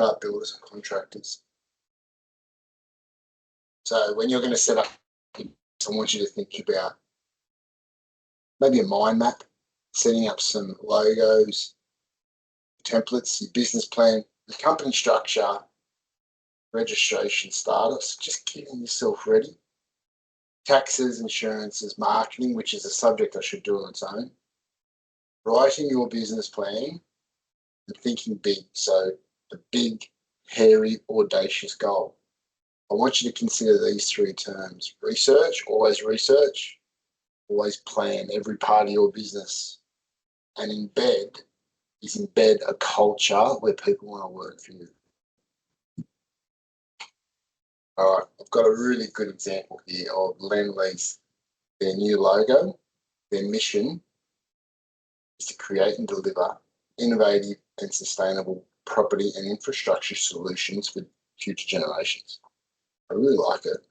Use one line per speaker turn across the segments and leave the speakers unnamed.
up builders and contractors. So when you're going to set up, I want you to think about maybe a mind map, setting up some logos, templates, your business plan, the company structure, registration status, just getting yourself ready. Taxes, insurances, marketing, which is a subject I should do on its own. Writing your business plan and thinking big. So the big, hairy, audacious goal. I want you to consider these three terms. Research, always plan every part of your business. And embed a culture where people want to work for you. All right, I've got a really good example here of Lendlease. Their new logo, their mission is to create and deliver innovative and sustainable property and infrastructure solutions for future generations. I really like it.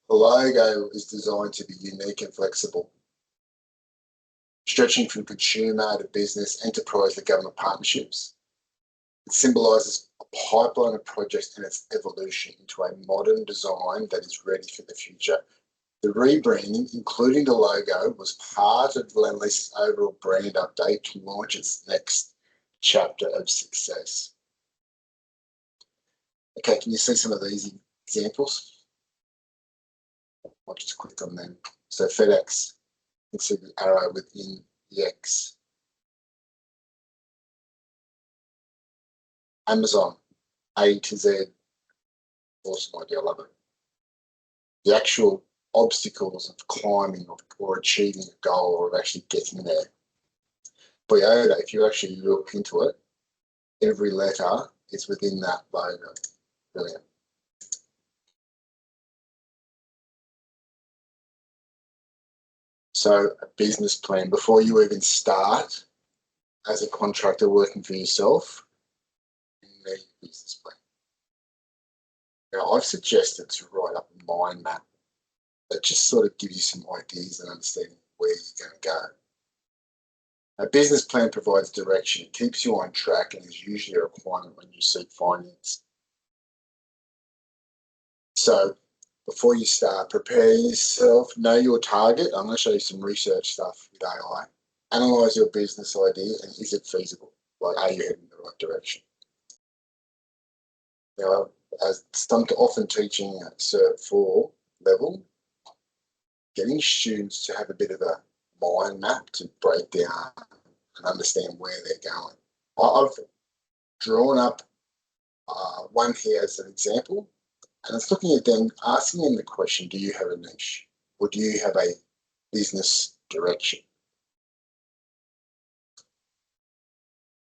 The logo is designed to be unique and flexible, stretching from consumer to business, enterprise to government partnerships. It symbolises a pipeline of projects and its evolution into a modern design that is ready for the future. The rebranding, including the logo, was part of Lendlease's overall brand update to launch its next chapter of success. Okay, can you see some of these examples? I'll just click on them. So FedEx, you can see the arrow within the X. Amazon, A to Z. Awesome idea, I love it. The actual obstacles of climbing or achieving a goal or of actually getting there. Toyota, if you actually look into it, every letter is within that logo. Brilliant. So a business plan, before you even start as a contractor working for yourself, you need a business plan. Now, I've suggested to write up a mind map that just sort of gives you some ideas and understanding where you're going to go. A business plan provides direction, it keeps you on track, and is usually a requirement when you seek finance. So before you start, prepare yourself, know your target. I'm going to show you some research stuff with AI. Analyse your business idea and is it feasible? Like, are you heading in the right direction? Now, as I'm often teaching at Cert 4 level, getting students to have a bit of a mind map to break down and understand where they're going. I've drawn up one here as an example, and it's looking at them, asking them the question, do you have a niche or do you have a business direction?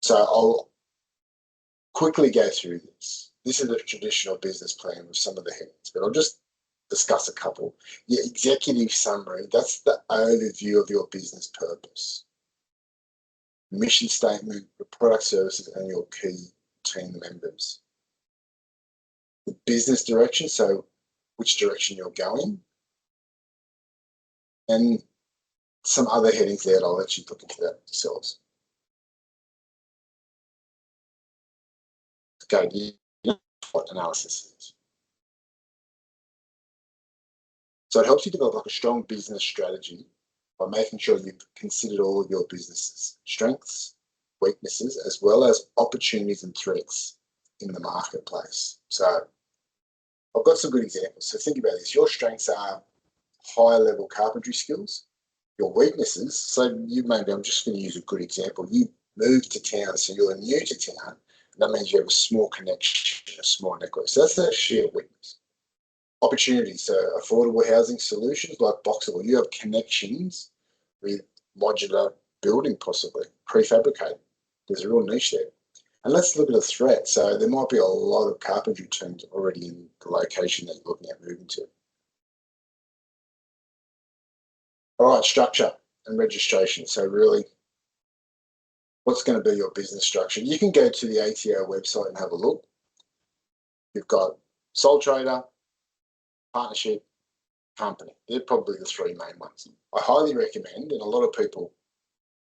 So I'll quickly go through this. This is a traditional business plan with some of the headings, but I'll just discuss a couple. Your executive summary, that's the overview of your business purpose. Mission statement, your product services, and your key team members. The business direction, so which direction you're going. And some other headings there, I'll let you look into that yourselves. Okay, do you know what analysis is? So it helps you develop like a strong business strategy by making sure you've considered all of your business's strengths, weaknesses, as well as opportunities and threats in the marketplace. So I've got some good examples. So think about this. Your strengths are high level carpentry skills. Your weaknesses, so you maybe, I'm just going to use a good example. You moved to town, so you're new to town. That means you have a small connection, a small network. So that's actually a weakness. Opportunities, so affordable housing solutions like Boxable. You have connections with modular building, possibly prefabricated. There's a real niche there. And let's look at a threat. So there might be a lot of carpentry teams already in the location that you're looking at moving to. All right, structure and registration. So really, what's going to be your business structure? You can go to the ATO website and have a look. You've got sole trader, partnership, company. They're probably the three main ones. I highly recommend, and a lot of people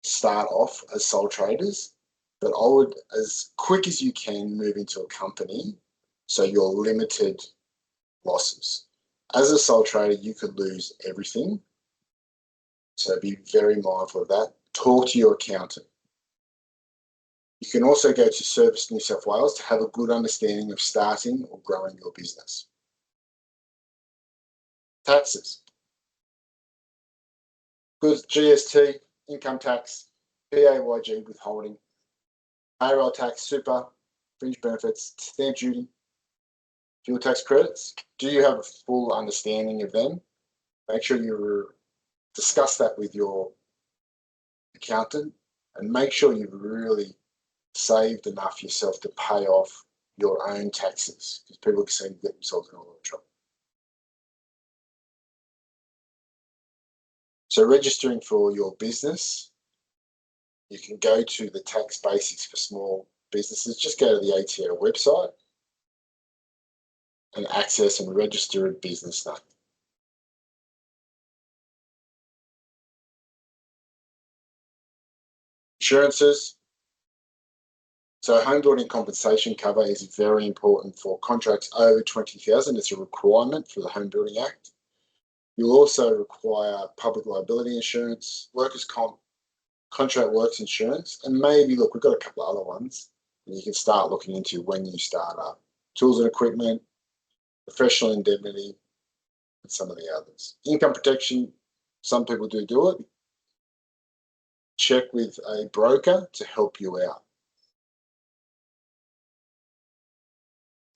start off as sole traders, but I would, as quick as you can, move into a company so you're limited losses. As a sole trader, you could lose everything. So be very mindful of that. Talk to your accountant. You can also go to Service New South Wales to have a good understanding of starting or growing your business. Taxes. Good GST, income tax, BHAG withholding, payroll tax, super, fringe benefits, stamp duty, fuel tax credits. Do you have a full understanding of them? Make sure you discuss that with your accountant and make sure you've really saved enough yourself to pay off your own taxes, because people seem to get themselves in a lot of trouble. So registering for your business, you can go to the tax basics for small businesses. Just go to the ATO website and access and register a business name. Insurances. So home building compensation cover is very important for contracts over 20,000. It's a requirement for the Home Building Act. You'll also require public liability insurance, workers' comp, contract works insurance, and maybe, look, we've got a couple of other ones that you can start looking into when you start up. Tools and equipment, professional indemnity, and some of the others. Income protection, some people do it. Check with a broker to help you out.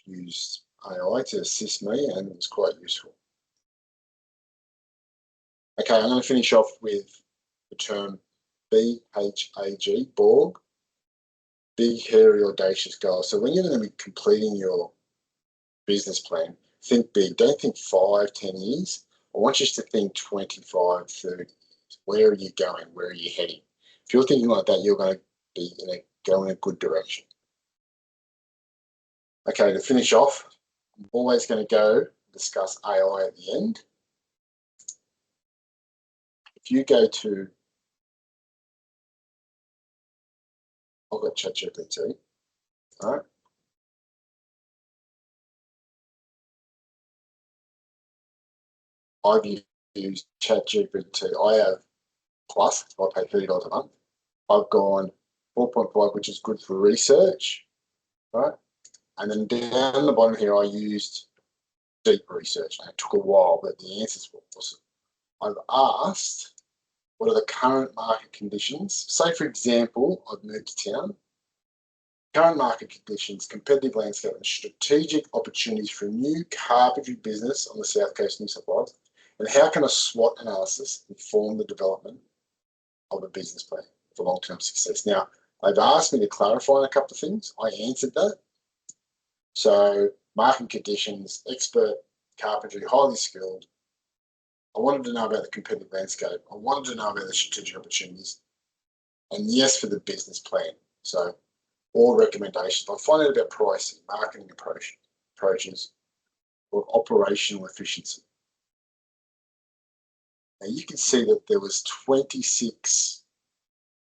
Used AI to assist me and it was quite useful. Okay, I'm going to finish off with the term BHAG, BORG, Big Hairy Audacious Goal. So when you're going to be completing your business plan, think big. Don't think 5, 10 years. I want you to think 25, 30 years. Where are you going? Where are you heading? If you're thinking like that, you're going to be go in a good direction. Okay, to finish off, I'm always going to go discuss AI at the end. If you go to, I've got ChatGPT, all right? I've used ChatGPT. I have Plus, I pay $30 a month. I've gone 4.5, which is good for research, right? And then down the bottom here, I used deep research. And it took a while, but the answers were awesome. I've asked, what are the current market conditions? Say, for example, I've moved to town. Current market conditions, competitive landscape, and strategic opportunities for a new carpentry business on the south coast of New South Wales. And how can a SWOT analysis inform the development of a business plan for long-term success? Now, they've asked me to clarify on a couple of things. I answered that. So, market conditions, expert carpentry, highly skilled. I wanted to know about the competitive landscape. I wanted to know about the strategic opportunities. And yes, for the business plan. So, all recommendations. I'll find out about pricing, marketing approaches, or operational efficiency. Now you can see that there was 26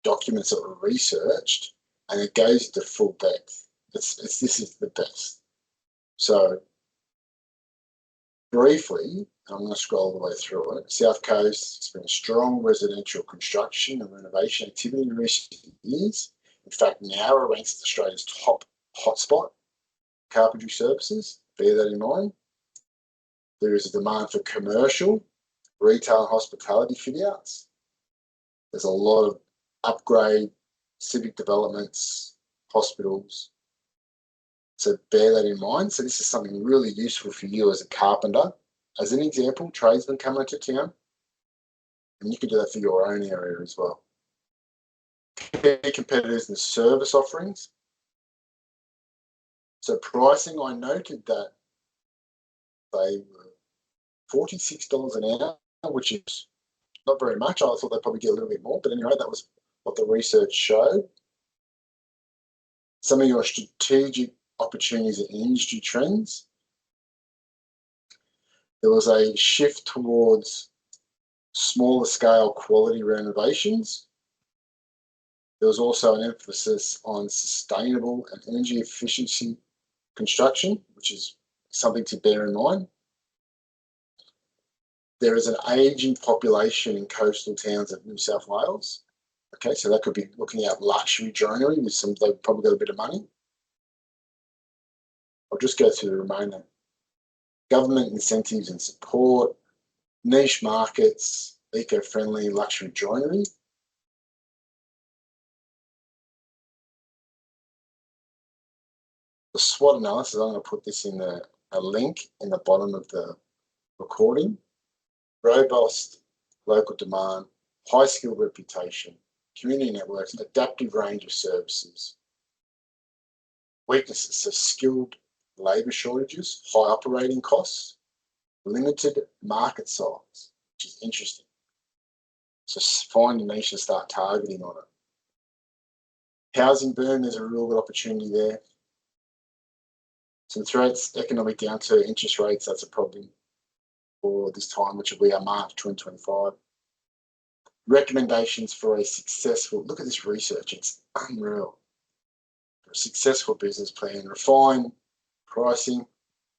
documents that were researched, and it goes to full depth. This is the best. So briefly, I'm going to scroll all the way through it. South Coast has been a strong residential construction and renovation activity in recent years. In fact, now it ranks as Australia's top hotspot carpentry services. Bear that in mind. There is a demand for commercial, retail and hospitality fit-outs. There's a lot of upgrade, civic developments, hospitals. So bear that in mind. So this is something really useful for you as a carpenter. As an example, tradesmen come into town, and you can do that for your own area as well. Key competitors and service offerings. So pricing, I noted that they were $46 an hour, which is not very much. I thought they'd probably get a little bit more, but anyway, that was what the research showed. Some of your strategic opportunities and industry trends. There was a shift towards smaller scale quality renovations. There was also an emphasis on sustainable and energy efficiency construction, which is something to bear in mind. There is an ageing population in coastal towns of New South Wales. Okay, so that could be looking at luxury joinery with some, they've probably got a bit of money. I'll just go through the remainder. Government incentives and support, niche markets, eco-friendly luxury joinery. The SWOT analysis, I'm going to put this in a link in the bottom of the recording. Robust local demand, high skill reputation, community networks, adaptive range of services. Weaknesses, so skilled labour shortages, high operating costs, limited market size, which is interesting. So find a niche and start targeting on it. Housing boom, there's a real good opportunity there. Some threats, economic downturn, interest rates, that's a problem for this time, which will be our March 2025. Recommendations for a successful, look at this research, it's unreal. For a successful business plan, refine pricing,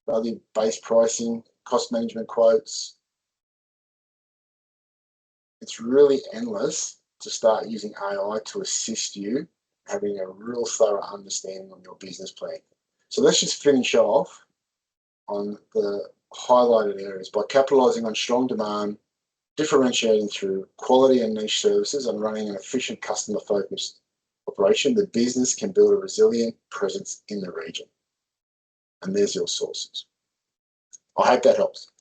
value-based pricing, cost management quotes. It's really endless to start using AI to assist you having a real thorough understanding on your business plan. So let's just finish off on the highlighted areas by capitalizing on strong demand, differentiating through quality and niche services, and running an efficient customer-focused operation. The business can build a resilient presence in the region. And there's your sources. I hope that helps.